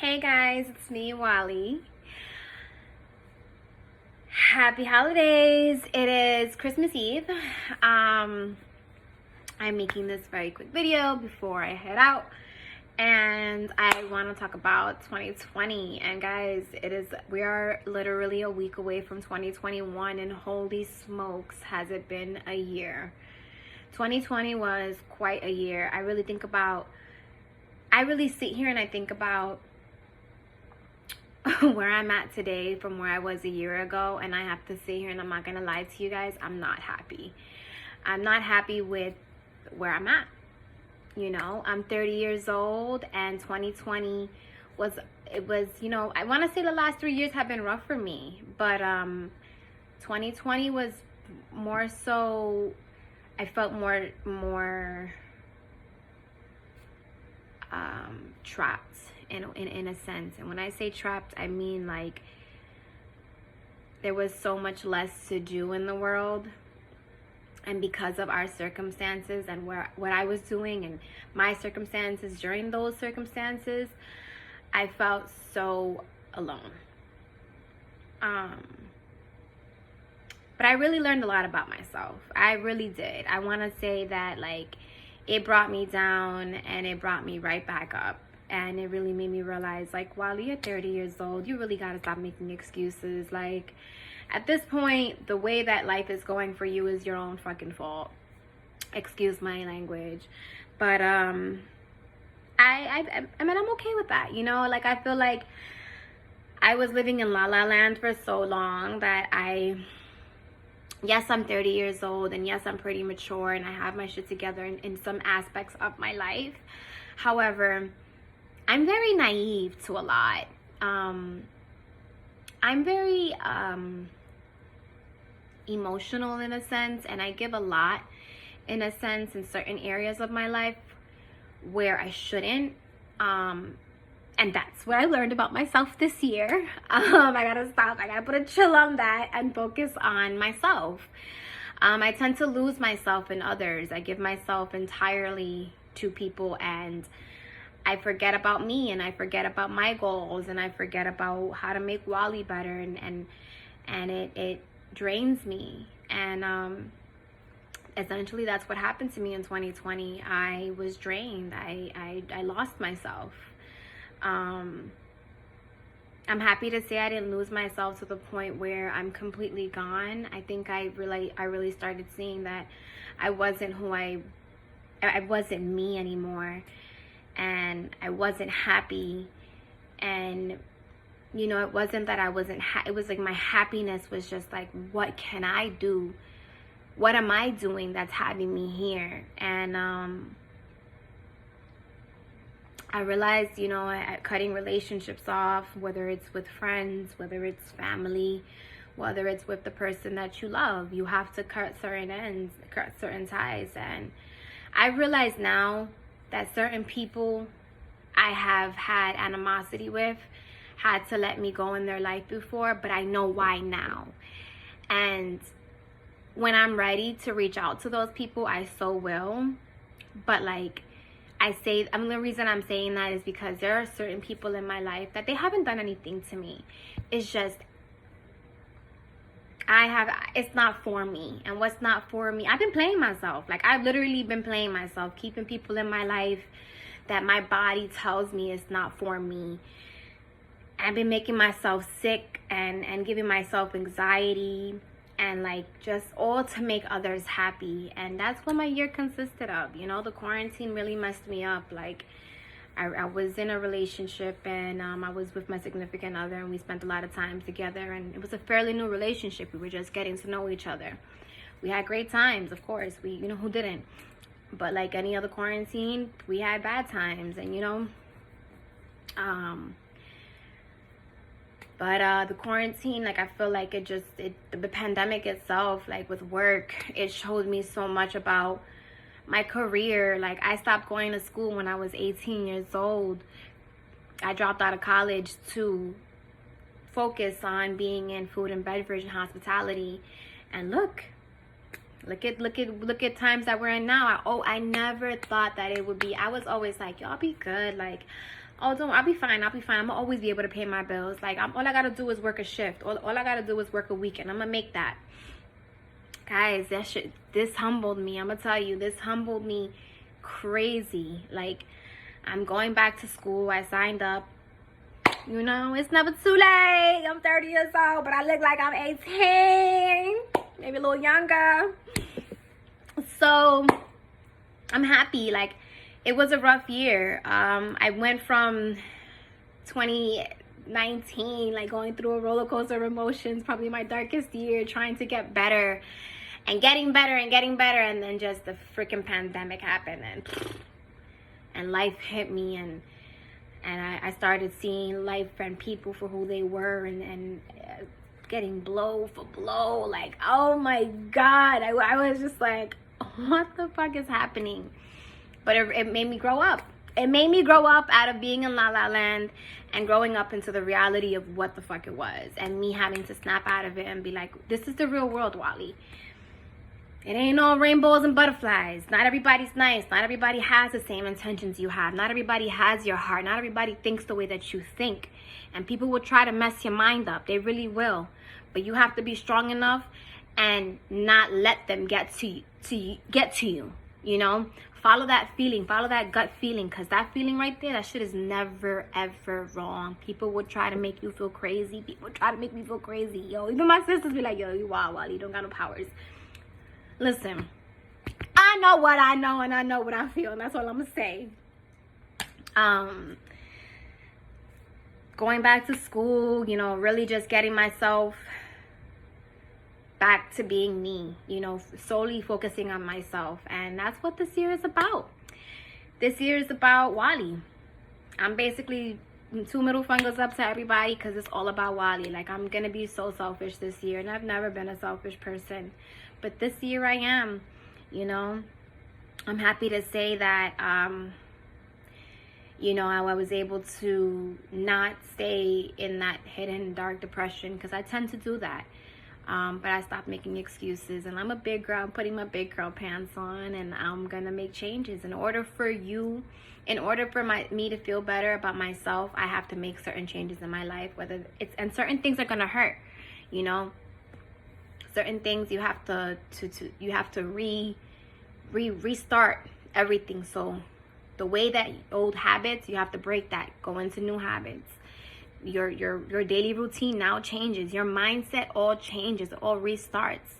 Hey guys, it's me, Wally. Happy holidays. It is Christmas Eve. I'm making this very quick video before I head out, and I want to talk about 2020. And guys, we are literally a week away from 2021, and holy smokes, has it been a year. 2020 was quite a year. I really sit here and I think about where I'm at today from where I was a year ago, and I have to sit here and I'm not gonna lie to you guys, I'm not happy. I'm not happy with where I'm at. You know, I'm 30 years old, and 2020 was, I want to say the last 3 years have been rough for me, but 2020 was more so, I felt more trapped in a sense. And when I say trapped, I mean like there was so much less to do in the world, and because of our circumstances and what I was doing and my circumstances during those circumstances, I felt so alone. But I really learned a lot about myself. I really did. I want to say that, like, it brought me down and it brought me right back up. And it really made me realize, like, while you're 30 years old, you really got to stop making excuses. Like, at this point, the way that life is going for you is your own fucking fault. Excuse my language. But, I mean, I'm okay with that, you know? Like, I feel like I was living in La La Land for so long that yes, I'm 30 years old, and yes, I'm pretty mature, and I have my shit together in some aspects of my life. However, I'm very naive to a lot. I'm very emotional in a sense, and I give a lot in a sense in certain areas of my life where I shouldn't. And that's what I learned about myself this year. I gotta stop. I gotta put a chill on that and focus on myself. I tend to lose myself in others. I give myself entirely to people, and I forget about me, and I forget about my goals, and I forget about how to make Wally better, and it drains me. And essentially that's what happened to me in 2020. I was drained. I lost myself. I'm happy to say I didn't lose myself to the point where I'm completely gone. I think I really started seeing that I wasn't I wasn't me anymore, and I wasn't happy. And you know, it wasn't that I wasn't it was like my happiness was just like, what can I do? What am I doing that's having me here? And I realized, you know, cutting relationships off, whether it's with friends, whether it's family, whether it's with the person that you love, you have to cut certain ends, cut certain ties. And I realize now that certain people I have had animosity with had to let me go in their life before, but I know why now. And when I'm ready to reach out to those people, I so will. But like, the reason I'm saying that is because there are certain people in my life that they haven't done anything to me. It's just, it's not for me. And what's not for me, I've been playing myself. Like, I've literally been playing myself, keeping people in my life that my body tells me is not for me. I've been making myself sick and giving myself anxiety, and like just all to make others happy. And that's what my year consisted of. You know, the quarantine really messed me up. Like, I was in a relationship, and I was with my significant other, and we spent a lot of time together, and it was a fairly new relationship. We were just getting to know each other. We had great times, of course. You know, who didn't? But like any other quarantine, we had bad times. And you know, but the quarantine, like, I feel like the pandemic itself, like with work, it showed me so much about my career. Like, I stopped going to school when I was 18 years old. I dropped out of college to focus on being in food and beverage and hospitality. And look at times that we're in now. I never thought that it would be. I was always like, y'all be good. Like, Oh, don't, I'll be fine. I'll be fine. I'm gonna always be able to pay my bills. Like, all I gotta do is work a shift. All I gotta do is work a weekend. I'm gonna make that. Guys, this humbled me. I'm gonna tell you, this humbled me crazy. Like, I'm going back to school. I signed up. You know, it's never too late. I'm 30 years old, but I look like I'm 18. Maybe a little younger. So, I'm happy. Like, it was a rough year. I went from 2019, like, going through a roller coaster of emotions, probably my darkest year, trying to get better and getting better and getting better, and then just the freaking pandemic happened, and life hit me, and I started seeing life and people for who they were, and getting blow for blow. Like, oh my God, I was just like, what the fuck is happening? But it made me grow up. It made me grow up out of being in La La Land and growing up into the reality of what the fuck it was, and me having to snap out of it and be like, this is the real world, Wally. It ain't all rainbows and butterflies. Not everybody's nice. Not everybody has the same intentions you have. Not everybody has your heart. Not everybody thinks the way that you think. And people will try to mess your mind up. They really will. But you have to be strong enough and not let them get to you. You know? Follow that feeling. Follow that gut feeling. Because that feeling right there, that shit is never, ever wrong. People will try to make you feel crazy. People try to make me feel crazy. Yo, even my sisters be like, yo, you wild, Wally. You don't got no powers. Listen, I know what I know, and I know what I feel, and that's all I'm gonna say. Going back to school, you know, really just getting myself back to being me, you know, solely focusing on myself, and that's what this year is about. This year is about Wally. I'm basically 2 middle fingers up to everybody because it's all about Wally. Like, I'm gonna be so selfish this year, and I've never been a selfish person. But this year I am, you know. I'm happy to say that, you know, I was able to not stay in that hidden dark depression, because I tend to do that. But I stopped making excuses, and I'm a big girl. I'm putting my big girl pants on, and I'm going to make changes. In order for me to feel better about myself, I have to make certain changes in my life, and certain things are going to hurt, you know. Certain things you have to restart everything. So the way that old habits, you have to break that, go into new habits. Your daily routine now changes. Your mindset all changes, it all restarts.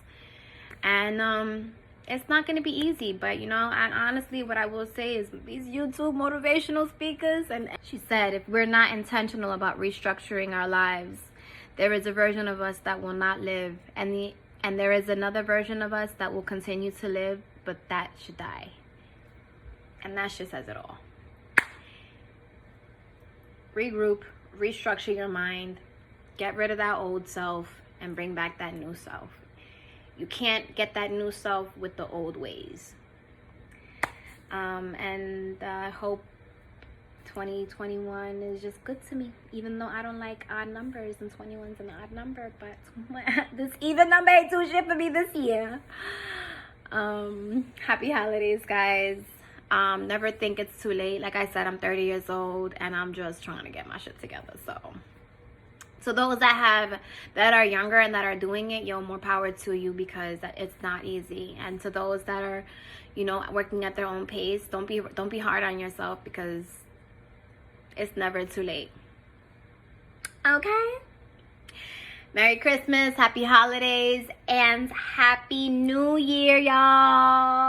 And it's not going to be easy, but you know, and honestly, what I will say is these YouTube motivational speakers, and she said, if we're not intentional about restructuring our lives, there is a version of us that will not live, and there is another version of us that will continue to live, but that should die. And that shit says it all. Regroup, restructure your mind, get rid of that old self, and bring back that new self. You can't get that new self with the old ways. And I hope 2021 is just good to me, even though I don't like odd numbers, and 21's an odd number, but this even number ain't too shit for me this year. Happy holidays, guys. Never think it's too late. Like I said, I'm 30 years old, and I'm just trying to get my shit together. So those that are younger and that are doing it, yo, more power to you, because it's not easy. And to those that are, you know, working at their own pace, don't be hard on yourself, because it's never too late. Okay? Merry Christmas, happy holidays, and Happy New Year, y'all.